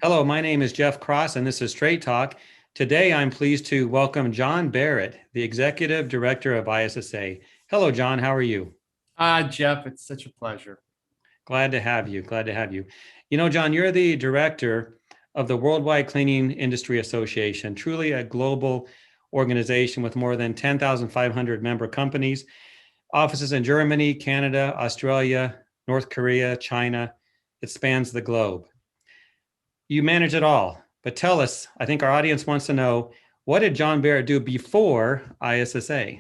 Hello, my name is Jeff Cross, and this is Straight Talk. Today, I'm pleased to welcome John Barrett, the Executive Director of ISSA. Hello, John. How are you? Jeff, it's such a pleasure. Glad to have you. Glad to have you. You know, John, you're the director of the Worldwide Cleaning Industry Association, truly a global organization with more than 10,500 member companies, offices in Germany, Canada, Australia, North Korea, China. It spans the globe. You manage it all. But tell us, I think our audience wants to know, what did John Barrett do before ISSA?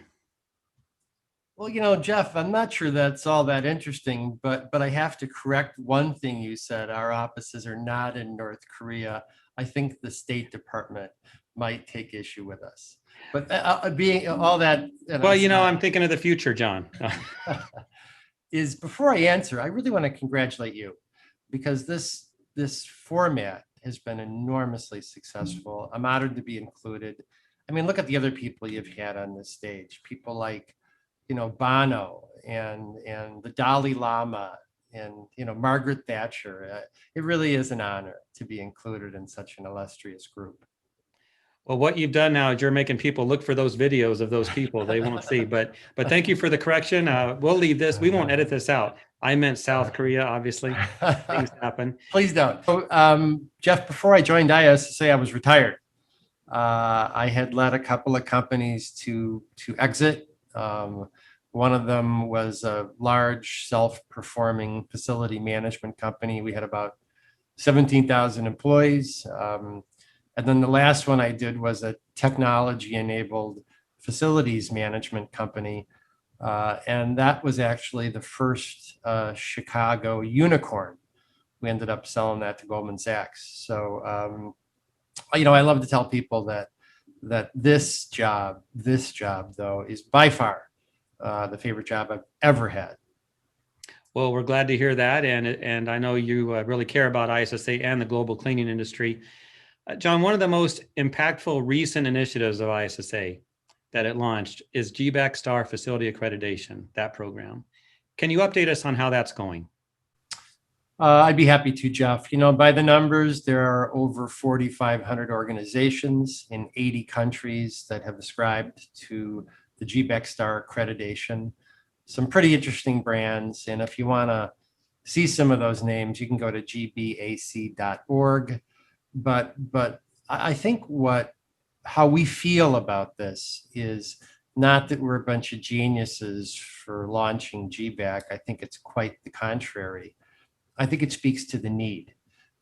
Well, Jeff, I'm not sure that's all that interesting, but I have to correct one thing you said. Our offices are not in North Korea. I think the State Department might take issue with us. But being all that Well, I'm thinking of the future, John. is before I answer, I really want to congratulate you because this format has been enormously successful. I'm honored to be included. I mean, look at the other people you've had on this stage. People like, Bono and the Dalai Lama and, Margaret Thatcher. It really is an honor to be included in such an illustrious group. Well, what you've done now is you're making people look for those videos of those people they won't see. But thank you for the correction. We'll leave this. We won't edit this out. I meant South Korea, obviously. Things happen. Please don't. So, Jeff, before I joined ISSA, I was retired. I had led a couple of companies to exit. One of them was a large self-performing facility management company. We had about 17,000 employees. And then the last one I did was a technology-enabled facilities management company. And that was actually the first Chicago unicorn. We ended up selling that to Goldman Sachs. So, I love to tell people that this job though is by far the favorite job I've ever had. Well, we're glad to hear that, and I know you really care about ISSA and the global cleaning industry. John, one of the most impactful recent initiatives of ISSA that it launched is GBAC Star Facility Accreditation, that program. Can you update us on how that's going? I'd be happy to, Jeff. By the numbers, there are over 4,500 organizations in 80 countries that have ascribed to the GBAC Star accreditation. Some pretty interesting brands. And if you want to see some of those names, you can go to gbac.org. But I think how we feel about this is not that we're a bunch of geniuses for launching GBAC. I think it's quite the contrary. I think it speaks to the need,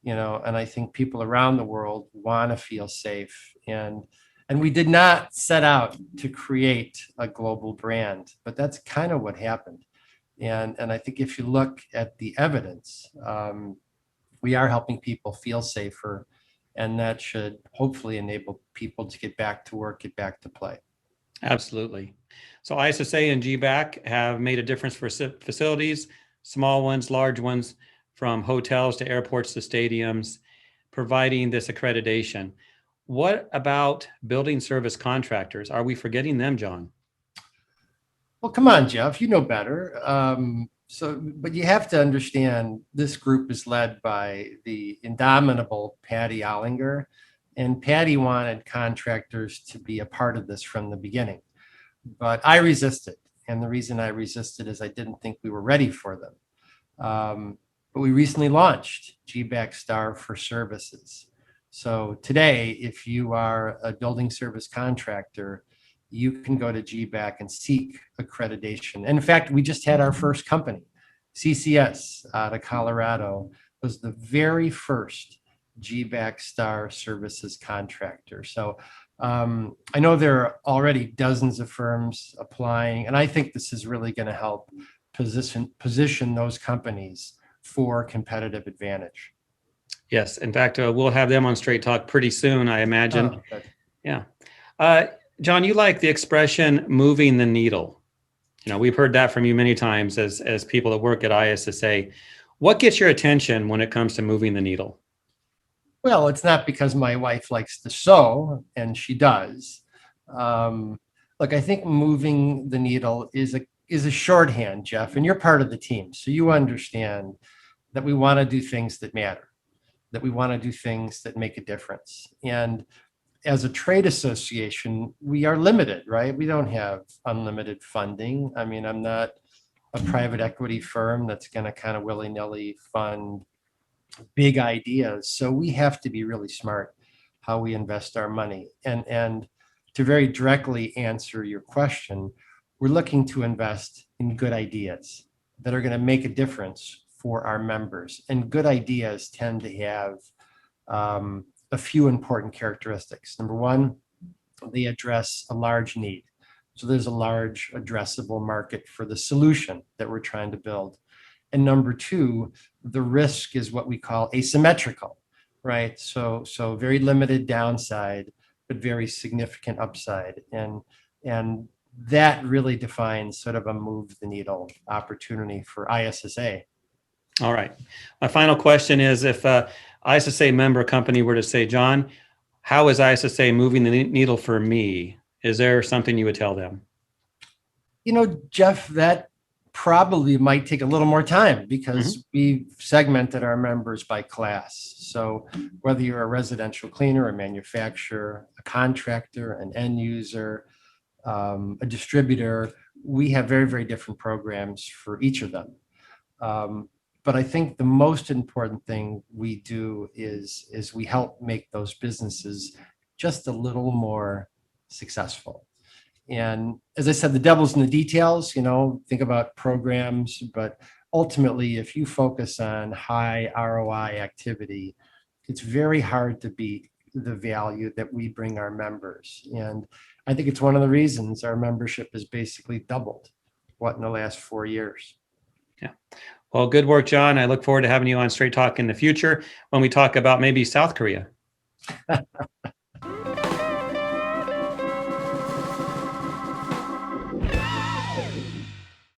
and I think people around the world want to feel safe. And we did not set out to create a global brand, but that's kind of what happened. And I think if you look at the evidence, we are helping people feel safer, and that should hopefully enable people to get back to work, get back to play. Absolutely. So ISSA and GBAC have made a difference for facilities, small ones, large ones, from hotels to airports to stadiums, providing this accreditation. What about building service contractors? Are we forgetting them, John? Well, come on, Jeff, you know better. But you have to understand this group is led by the indomitable Patty Ollinger, and Patty wanted contractors to be a part of this from the beginning. But I resisted, and the reason I resisted is I didn't think we were ready for them. But we recently launched GBAC Star for services. So today, if you are a building service contractor, you can go to GBAC and seek accreditation. And in fact, we just had our first company, CCS out of Colorado, was the very first GBAC Star services contractor. So I know there are already dozens of firms applying, and I think this is really going to help position those companies for competitive advantage. Yes. In fact, we'll have them on Straight Talk pretty soon, I imagine. Oh, yeah. John, you like the expression moving the needle. We've heard that from you many times as people that work at ISSA. What gets your attention when it comes to moving the needle? Well, it's not because my wife likes to sew, and she does. Look, I think moving the needle is a shorthand, Jeff, and you're part of the team, so you understand that we want to do things that matter. that we want to do things that make a difference. And as a trade association, we are limited, right? We don't have unlimited funding. I mean, I'm not a private equity firm that's going to kind of willy-nilly fund big ideas. So we have to be really smart how we invest our money. And to very directly answer your question, we're looking to invest in good ideas that are going to make a difference for our members. And good ideas tend to have a few important characteristics. Number one, they address a large need. So there's a large addressable market for the solution that we're trying to build. And number two, the risk is what we call asymmetrical, right? So very limited downside, but very significant upside. And that really defines sort of a move the needle opportunity for ISSA. All right. My final question is, if ISSA member company were to say, John, how is ISSA moving the needle for me? Is there something you would tell them? You know, Jeff, that probably might take a little more time because we segmented our members by class. So whether you're a residential cleaner, a manufacturer, a contractor, an end user, a distributor, we have very, very different programs for each of them. But I think the most important thing we do is we help make those businesses just a little more successful. And as I said, the devil's in the details, you know, think about programs, but ultimately, if you focus on high ROI activity, it's very hard to beat the value that we bring our members. And I think it's one of the reasons our membership has basically doubled, in the last 4 years. Yeah. Well, good work, John. I look forward to having you on Straight Talk in the future when we talk about maybe South Korea.